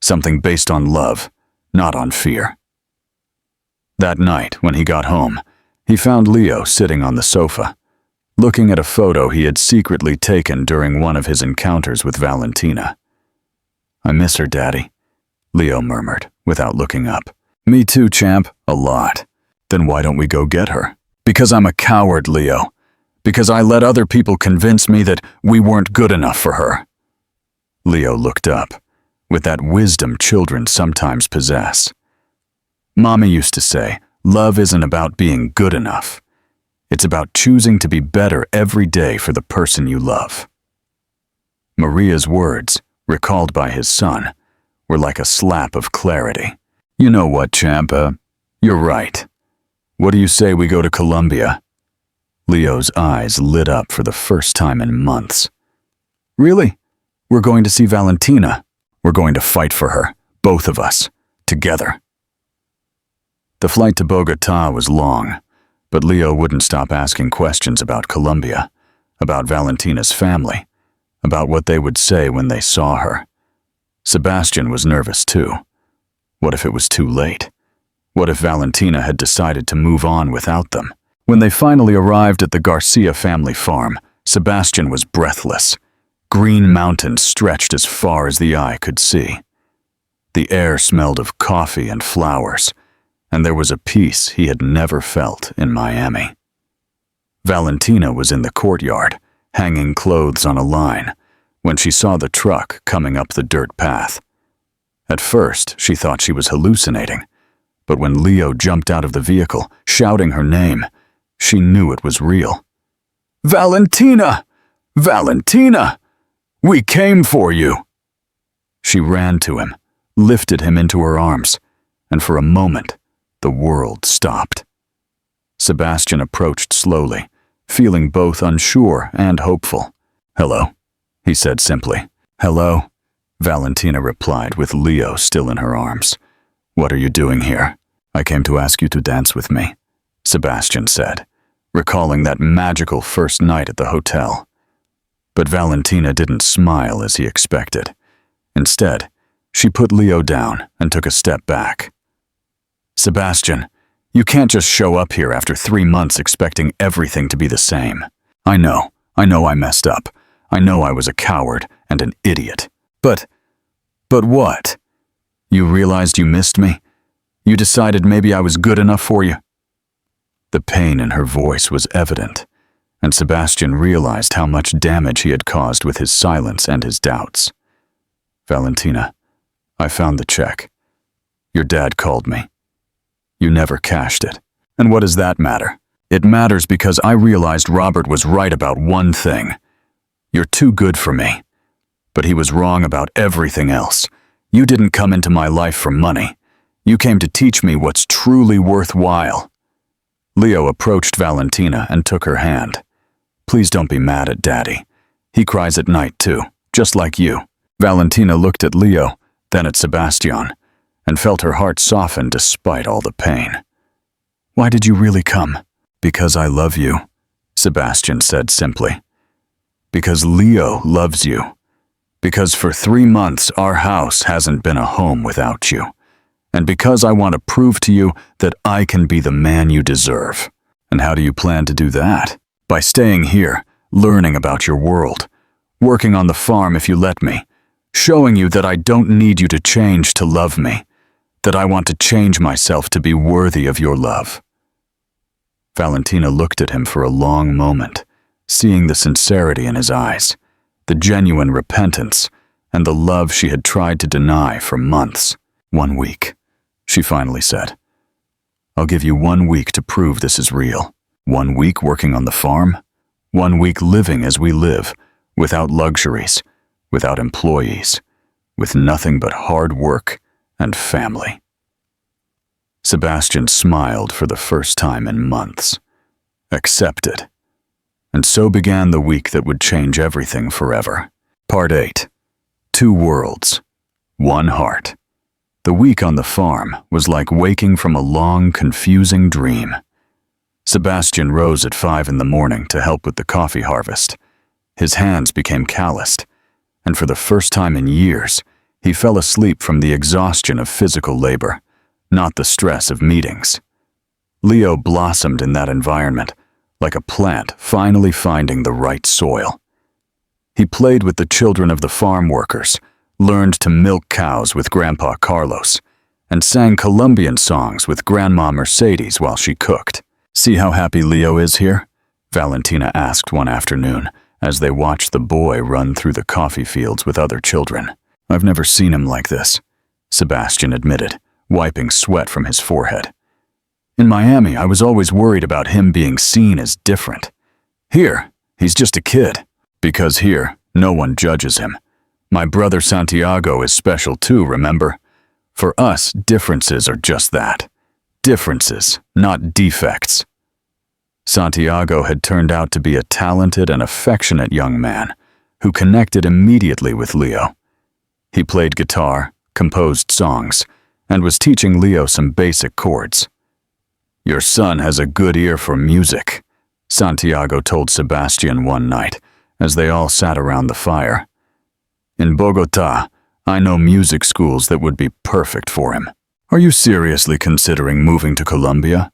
something based on love, not on fear." That night, when he got home, he found Leo sitting on the sofa, looking at a photo he had secretly taken during one of his encounters with Valentina. "I miss her, Daddy," Leo murmured, without looking up. "Me too, champ, a lot." "Then why don't we go get her?" "Because I'm a coward, Leo. Because I let other people convince me that we weren't good enough for her." Leo looked up, with that wisdom children sometimes possess. "Mommy used to say, love isn't about being good enough. It's about choosing to be better every day for the person you love." Maria's words, recalled by his son, were like a slap of clarity. "You know what, Champa? You're right. What do you say we go to Colombia?" Leo's eyes lit up for the first time in months. "Really? We're going to see Valentina. We're going to fight for her, both of us, together." The flight to Bogotá was long, but Leo wouldn't stop asking questions about Colombia, about Valentina's family, about what they would say when they saw her. Sebastian was nervous too. What if it was too late? What if Valentina had decided to move on without them? When they finally arrived at the Garcia family farm, Sebastian was breathless. Green mountains stretched as far as the eye could see. The air smelled of coffee and flowers, and there was a peace he had never felt in Miami. Valentina was in the courtyard, hanging clothes on a line, when she saw the truck coming up the dirt path. At first, she thought she was hallucinating, but when Leo jumped out of the vehicle, shouting her name, she knew it was real. "Valentina! Valentina! We came for you!" She ran to him, lifted him into her arms, and for a moment, the world stopped. Sebastian approached slowly, feeling both unsure and hopeful. "Hello," he said simply. "Hello," Valentina replied with Leo still in her arms. "What are you doing here?" "I came to ask you to dance with me," Sebastian said, recalling that magical first night at the hotel. But Valentina didn't smile as he expected. Instead, she put Leo down and took a step back. "Sebastian, you can't just show up here after 3 months expecting everything to be the same. I know I messed up. I know I was a coward and an idiot. But what? You realized you missed me? You decided maybe I was good enough for you?" The pain in her voice was evident, and Sebastian realized how much damage he had caused with his silence and his doubts. "Valentina, I found the check. Your dad called me. You never cashed it. And what does that matter? It matters because I realized Robert was right about one thing. You're too good for me. But he was wrong about everything else. You didn't come into my life for money. You came to teach me what's truly worthwhile." Leo approached Valentina and took her hand. "Please don't be mad at Daddy. He cries at night too, just like you." Valentina looked at Leo, then at Sebastian, and felt her heart soften despite all the pain. "Why did you really come?" "Because I love you," Sebastian said simply. "Because Leo loves you. Because for 3 months our house hasn't been a home without you. And because I want to prove to you that I can be the man you deserve." "And how do you plan to do that?" "By staying here, learning about your world, working on the farm if you let me, showing you that I don't need you to change to love me, that I want to change myself to be worthy of your love." Valentina looked at him for a long moment, seeing the sincerity in his eyes, the genuine repentance, and the love she had tried to deny for months. "1 week, she finally said. "I'll give you 1 week to prove this is real. 1 week working on the farm, 1 week living as we live, without luxuries, without employees, with nothing but hard work and family." Sebastian smiled for the first time in months. Accepted. And so began the week that would change everything forever. Part 8. 2 worlds. 1 heart. The week on the farm was like waking from a long, confusing dream. Sebastian rose at 5 in the morning to help with the coffee harvest. His hands became calloused, and for the first time in years, he fell asleep from the exhaustion of physical labor, not the stress of meetings. Leo blossomed in that environment, like a plant finally finding the right soil. He played with the children of the farm workers, learned to milk cows with Grandpa Carlos, and sang Colombian songs with Grandma Mercedes while she cooked. "See how happy Leo is here?" Valentina asked one afternoon as they watched the boy run through the coffee fields with other children. "I've never seen him like this," Sebastian admitted, wiping sweat from his forehead. "In Miami, I was always worried about him being seen as different. Here, he's just a kid. Because here, no one judges him. My brother Santiago is special too, remember? For us, differences are just that. Differences, not defects." Santiago had turned out to be a talented and affectionate young man who connected immediately with Leo. He played guitar, composed songs, and was teaching Leo some basic chords. "Your son has a good ear for music," Santiago told Sebastian one night as they all sat around the fire. "In Bogotá, I know music schools that would be perfect for him." "Are you seriously considering moving to Colombia?"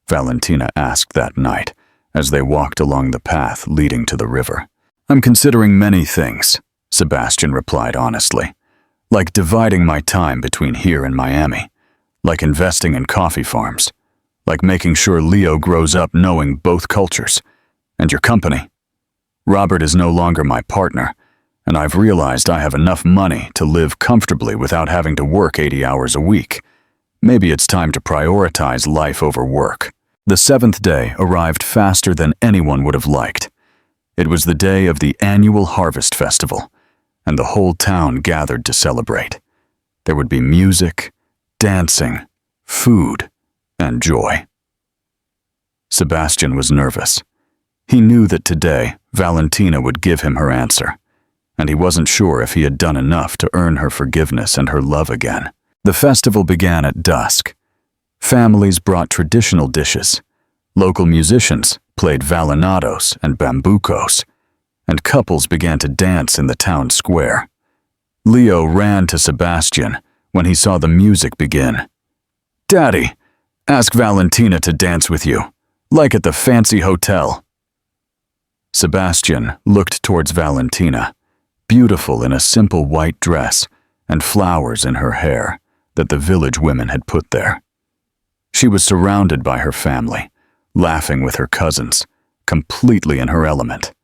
Valentina asked that night as they walked along the path leading to the river. "I'm considering many things," Sebastian replied honestly, "like dividing my time between here and Miami, like investing in coffee farms, like making sure Leo grows up knowing both cultures. And your company. Robert is no longer my partner, and I've realized I have enough money to live comfortably without having to work 80 hours a week. Maybe it's time to prioritize life over work. The 7th day arrived faster than anyone would have liked. It was the day of the annual Harvest Festival, and the whole town gathered to celebrate. There would be music, dancing, food, and joy. Sebastian was nervous. He knew that today Valentina would give him her answer, and he wasn't sure if he had done enough to earn her forgiveness and her love again. The festival began at dusk. Families brought traditional dishes. Local musicians played vallenatos and bambucos, and couples began to dance in the town square. Leo ran to Sebastian when he saw the music begin. "Daddy, ask Valentina to dance with you, like at the fancy hotel." Sebastian looked towards Valentina, beautiful in a simple white dress and flowers in her hair that the village women had put there. She was surrounded by her family, laughing with her cousins, completely in her element.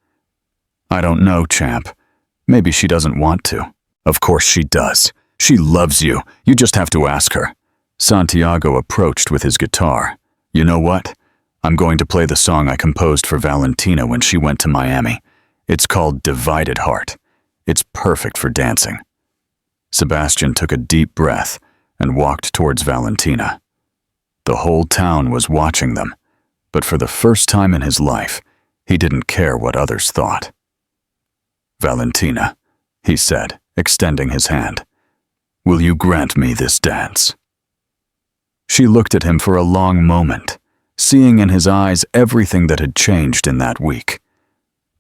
"I don't know, champ. Maybe she doesn't want to." "Of course she does. She loves you. You just have to ask her." Santiago approached with his guitar. "You know what? I'm going to play the song I composed for Valentina when she went to Miami. It's called Divided Heart. It's perfect for dancing." Sebastian took a deep breath and walked towards Valentina. The whole town was watching them, but for the first time in his life, he didn't care what others thought. "Valentina," he said, extending his hand, "will you grant me this dance?" She looked at him for a long moment, seeing in his eyes everything that had changed in that week.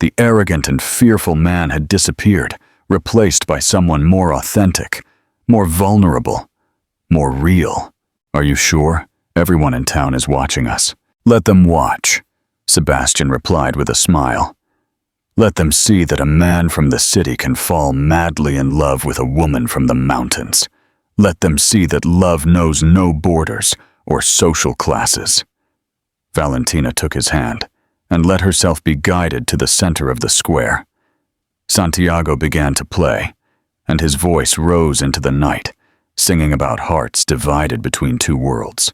The arrogant and fearful man had disappeared, replaced by someone more authentic, more vulnerable, more real. "Are you sure? Everyone in town is watching us." "Let them watch," Sebastian replied with a smile. "Let them see that a man from the city can fall madly in love with a woman from the mountains. Let them see that love knows no borders or social classes." Valentina took his hand and let herself be guided to the center of the square. Santiago began to play, and his voice rose into the night, singing about hearts divided between two worlds,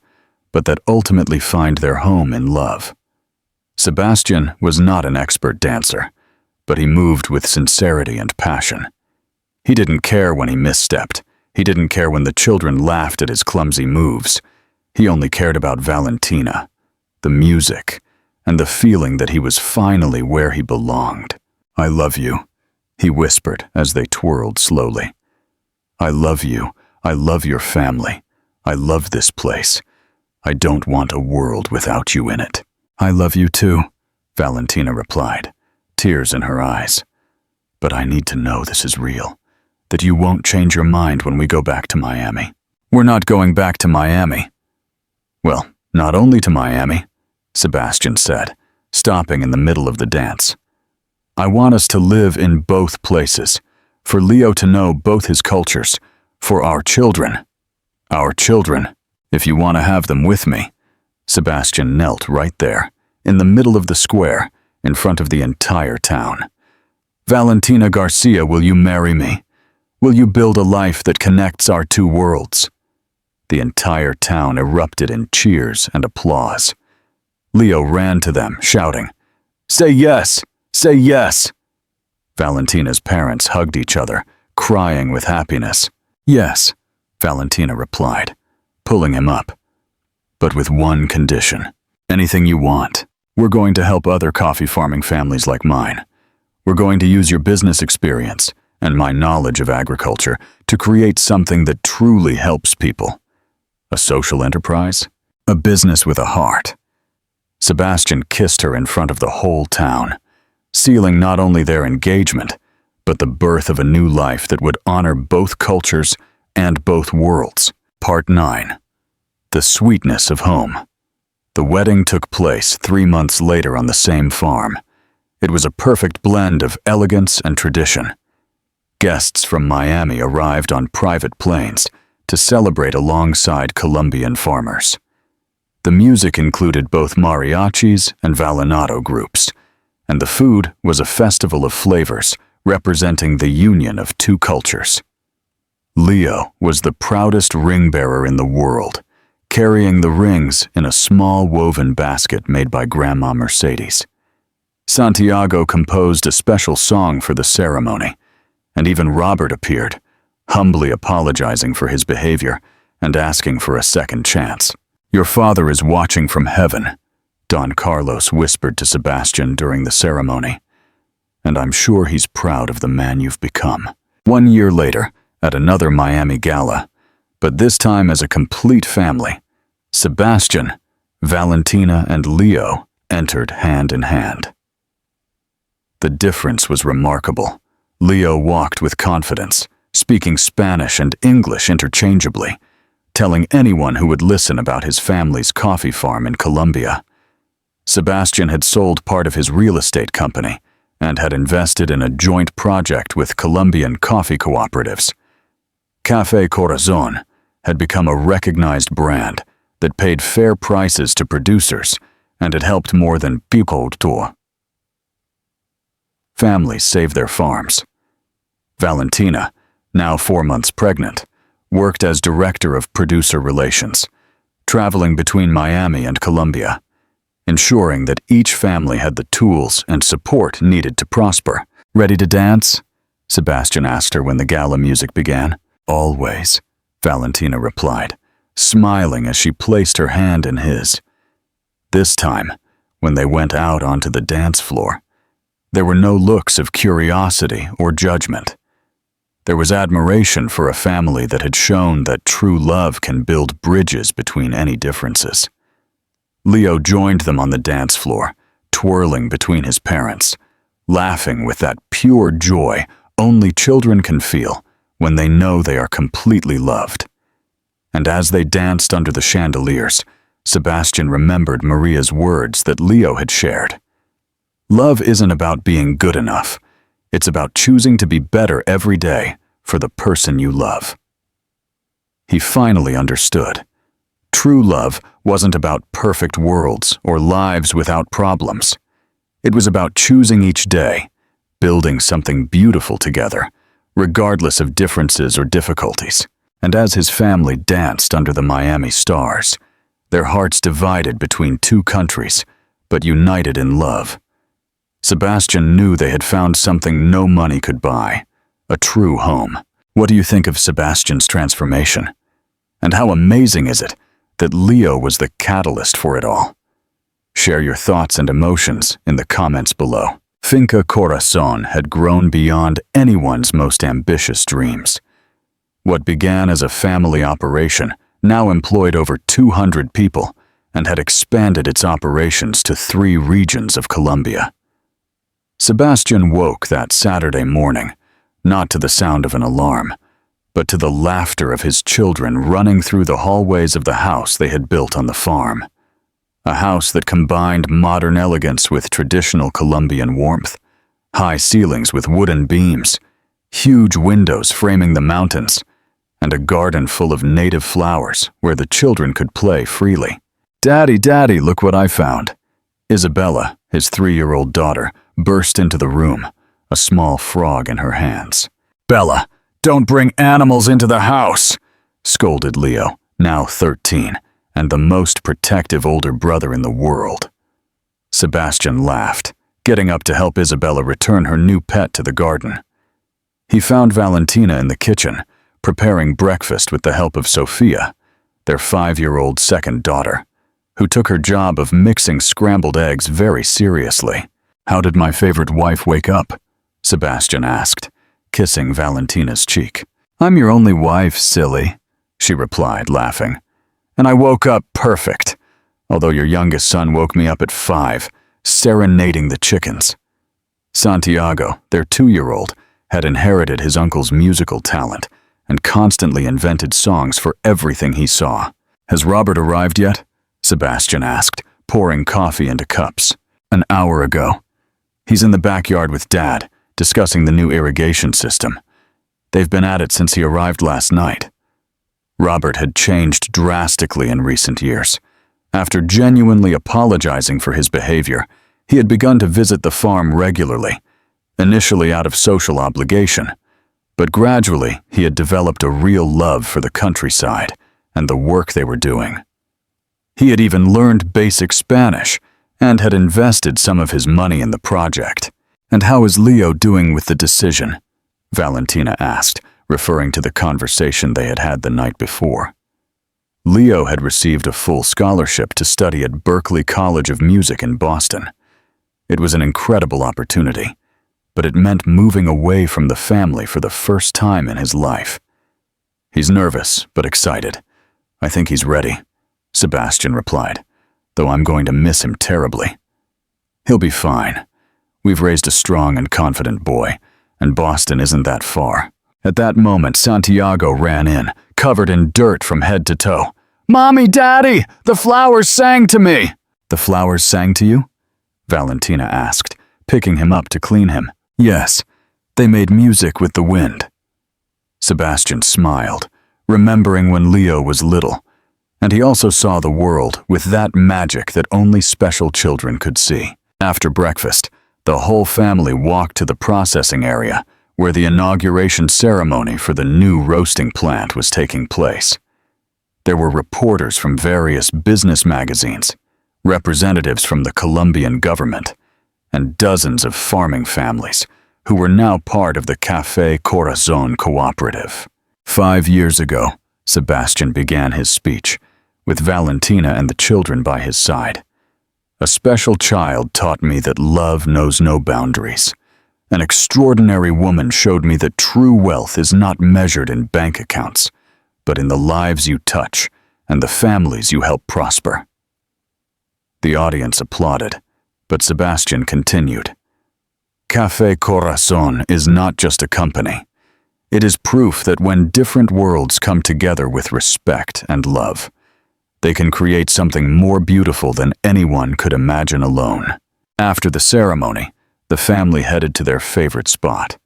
but that ultimately find their home in love. Sebastian was not an expert dancer, but he moved with sincerity and passion. He didn't care when he misstepped. He didn't care when the children laughed at his clumsy moves. He only cared about Valentina, the music, and the feeling that he was finally where he belonged. "I love you," he whispered as they twirled slowly. "I love you. I love your family. I love this place. I don't want a world without you in it." "I love you too," Valentina replied, tears in her eyes. "But I need to know this is real, that you won't change your mind when we go back to Miami." "We're not going back to Miami." "Well, not only to Miami," Sebastian said, stopping in the middle of the dance. "I want us to live in both places, for Leo to know both his cultures, for our children. Our children, if you want to have them with me." Sebastian knelt right there, in the middle of the square, in front of the entire town. "Valentina Garcia, will you marry me? Will you build a life that connects our two worlds?" The entire town erupted in cheers and applause. Leo ran to them, shouting, "Say yes! Say yes!" Valentina's parents hugged each other, crying with happiness. "Yes," Valentina replied, pulling him up. "But with one condition. Anything you want. We're going to help other coffee farming families like mine. We're going to use your business experience and my knowledge of agriculture to create something that truly helps people. A social enterprise? A business with a heart." Sebastian kissed her in front of the whole town, sealing not only their engagement, but the birth of a new life that would honor both cultures and both worlds. Part 9. The Sweetness of Home. The wedding took place 3 months later on the same farm. It was a perfect blend of elegance and tradition. Guests from Miami arrived on private planes to celebrate alongside Colombian farmers. The music included both mariachis and vallenato groups, and the food was a festival of flavors representing the union of two cultures. Leo was the proudest ring bearer in the world, carrying the rings in a small woven basket made by Grandma Mercedes. Santiago composed a special song for the ceremony, and even Robert appeared, humbly apologizing for his behavior and asking for a second chance. "Your father is watching from heaven," Don Carlos whispered to Sebastian during the ceremony, "and I'm sure he's proud of the man you've become." 1 year later, at another Miami gala, but this time as a complete family, Sebastian, Valentina, and Leo entered hand in hand. The difference was remarkable. Leo walked with confidence, speaking Spanish and English interchangeably, telling anyone who would listen about his family's coffee farm in Colombia. Sebastian had sold part of his real estate company and had invested in a joint project with Colombian coffee cooperatives. Café Corazon had become a recognized brand that paid fair prices to producers and had helped more than agricultores families save their farms. Valentina, now 4 months pregnant, worked as director of producer relations, traveling between Miami and Colombia, ensuring that each family had the tools and support needed to prosper. "Ready to dance?" Sebastian asked her when the gala music began. "Always," Valentina replied, smiling as she placed her hand in his. This time, when they went out onto the dance floor, there were no looks of curiosity or judgment. There was admiration for a family that had shown that true love can build bridges between any differences. Leo joined them on the dance floor, twirling between his parents, laughing with that pure joy only children can feel when they know they are completely loved. And as they danced under the chandeliers, Sebastian remembered Maria's words that Leo had shared. "Love isn't about being good enough. It's about choosing to be better every day for the person you love." He finally understood. True love wasn't about perfect worlds or lives without problems. It was about choosing each day, building something beautiful together, regardless of differences or difficulties. And as his family danced under the Miami stars, their hearts divided between two countries, but united in love. Sebastian knew they had found something no money could buy, a true home. What do you think of Sebastian's transformation? And how amazing is it that Leo was the catalyst for it all? Share your thoughts and emotions in the comments below. Finca Corazon had grown beyond anyone's most ambitious dreams. What began as a family operation now employed over 200 people and had expanded its operations to 3 regions of Colombia. Sebastian woke that Saturday morning, not to the sound of an alarm, but to the laughter of his children running through the hallways of the house they had built on the farm. A house that combined modern elegance with traditional Colombian warmth, high ceilings with wooden beams, huge windows framing the mountains, and a garden full of native flowers where the children could play freely. "Daddy, Daddy, look what I found." Isabella, his 3-year-old daughter, burst into the room, a small frog in her hands. "Bella, don't bring animals into the house," scolded Leo, now 13, and the most protective older brother in the world. Sebastian laughed, getting up to help Isabella return her new pet to the garden. He found Valentina in the kitchen, preparing breakfast with the help of Sophia, their 5-year-old second daughter, who took her job of mixing scrambled eggs very seriously. "How did my favorite wife wake up?" Sebastian asked, kissing Valentina's cheek. "I'm your only wife, silly," she replied, laughing. "And I woke up perfect, although your youngest son woke me up at 5, serenading the chickens." Santiago, their 2-year-old, had inherited his uncle's musical talent and constantly invented songs for everything he saw. "Has Robert arrived yet?" Sebastian asked, pouring coffee into cups. "An hour ago. He's in the backyard with Dad, discussing the new irrigation system. They've been at it since he arrived last night." Robert had changed drastically in recent years. After genuinely apologizing for his behavior, he had begun to visit the farm regularly, initially out of social obligation, but gradually he had developed a real love for the countryside and the work they were doing. He had even learned basic Spanish and had invested some of his money in the project. "And how is Leo doing with the decision?" Valentina asked, referring to the conversation they had had the night before. Leo had received a full scholarship to study at Berklee College of Music in Boston. It was an incredible opportunity, but it meant moving away from the family for the first time in his life. "He's nervous, but excited. I think he's ready," Sebastian replied, "though I'm going to miss him terribly." "He'll be fine. We've raised a strong and confident boy, and Boston isn't that far." At that moment, Santiago ran in, covered in dirt from head to toe. "Mommy, Daddy, the flowers sang to me!" "The flowers sang to you?" Valentina asked, picking him up to clean him. "Yes, they made music with the wind." Sebastian smiled, remembering when Leo was little, and he also saw the world with that magic that only special children could see. After breakfast, the whole family walked to the processing area, where the inauguration ceremony for the new roasting plant was taking place. There were reporters from various business magazines, representatives from the Colombian government, and dozens of farming families who were now part of the Café Corazon cooperative. 5 years ago, Sebastian began his speech, with Valentina and the children by his side. "A special child taught me that love knows no boundaries. An extraordinary woman showed me that true wealth is not measured in bank accounts, but in the lives you touch and the families you help prosper." The audience applauded, but Sebastian continued. "Café Corazon is not just a company. It is proof that when different worlds come together with respect and love, they can create something more beautiful than anyone could imagine alone." After the ceremony, the family headed to their favorite spot,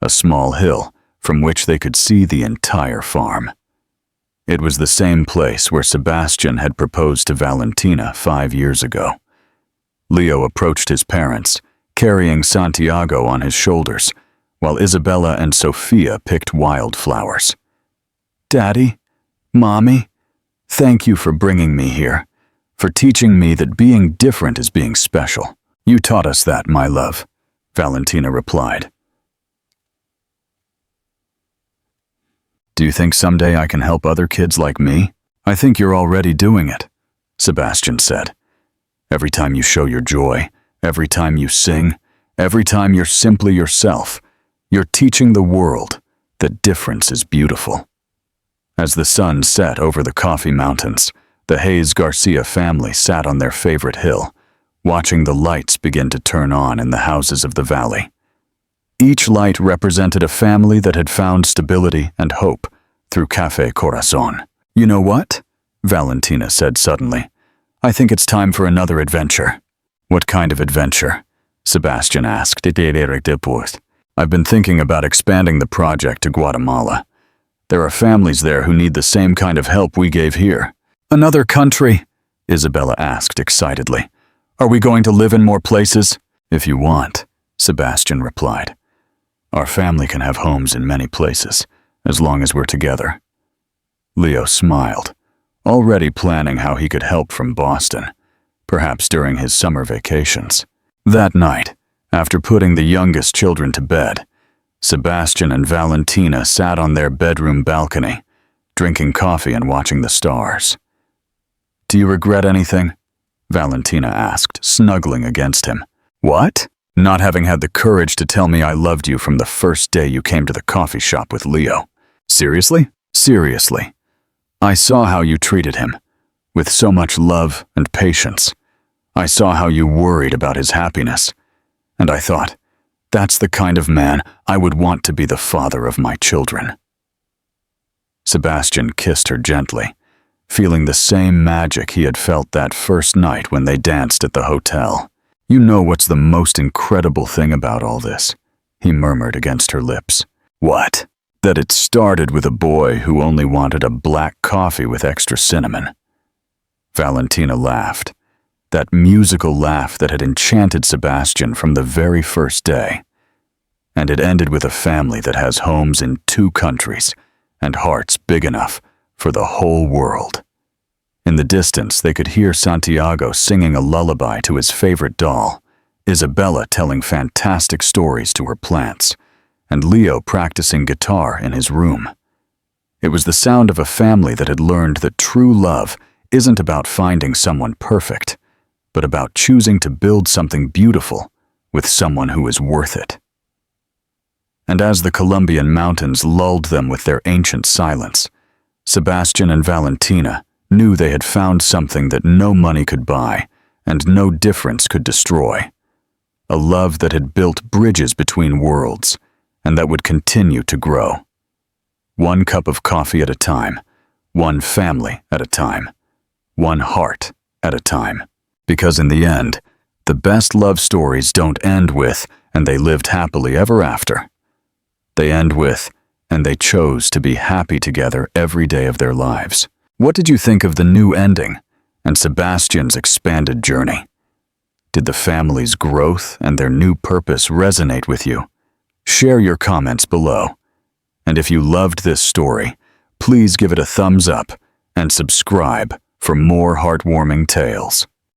a small hill from which they could see the entire farm. It was the same place where Sebastian had proposed to Valentina 5 years ago. Leo approached his parents, carrying Santiago on his shoulders, while Isabella and Sofia picked wildflowers. "Daddy, Mommy, thank you for bringing me here, for teaching me that being different is being special." "You taught us that, my love," Valentina replied. "Do you think someday I can help other kids like me?" "I think you're already doing it," Sebastian said. "Every time you show your joy, every time you sing, every time you're simply yourself, you're teaching the world that difference is beautiful." As the sun set over the coffee mountains, the Hayes Garcia family sat on their favorite hill, watching the lights begin to turn on in the houses of the valley. Each light represented a family that had found stability and hope through Café Corazon. "You know what?" Valentina said suddenly. "I think it's time for another adventure." "What kind of adventure?" Sebastian asked. "I've been thinking about expanding the project to Guatemala. There are families there who need the same kind of help we gave here." "Another country?" Isabella asked excitedly. "Are we going to live in more places?" "If you want," Sebastian replied. "Our family can have homes in many places, as long as we're together." Leo smiled, already planning how he could help from Boston, perhaps during his summer vacations. That night, after putting the youngest children to bed, Sebastian and Valentina sat on their bedroom balcony, drinking coffee and watching the stars. "Do you regret anything?" Valentina asked, snuggling against him. "What?" "Not having had the courage to tell me I loved you from the first day you came to the coffee shop with Leo." "Seriously?" "Seriously. I saw how you treated him, with so much love and patience. I saw how you worried about his happiness, and I thought, that's the kind of man I would want to be the father of my children." Sebastian kissed her gently, feeling the same magic he had felt that first night when they danced at the hotel. "You know what's the most incredible thing about all this?" he murmured against her lips. "What?" That it started with a boy who only wanted a black coffee with extra cinnamon. Valentina laughed, that musical laugh that had enchanted Sebastian from the very first day. And it ended with a family that has homes in 2 countries and hearts big enough for the whole world. In the distance, they could hear Santiago singing a lullaby to his favorite doll, Isabella telling fantastic stories to her plants, and Leo practicing guitar in his room. It was the sound of a family that had learned that true love isn't about finding someone perfect, but about choosing to build something beautiful with someone who is worth it. And as the Colombian mountains lulled them with their ancient silence, Sebastian and Valentina knew they had found something that no money could buy and no difference could destroy. A love that had built bridges between worlds and that would continue to grow. 1 cup of coffee at a time, 1 family at a time, 1 heart at a time. Because in the end, the best love stories don't end with, and they lived happily ever after. They end with, and they chose to be happy together every day of their lives. What did you think of the new ending and Sebastian's expanded journey? Did the family's growth and their new purpose resonate with you? Share your comments below. And if you loved this story, please give it a thumbs up and subscribe for more heartwarming tales.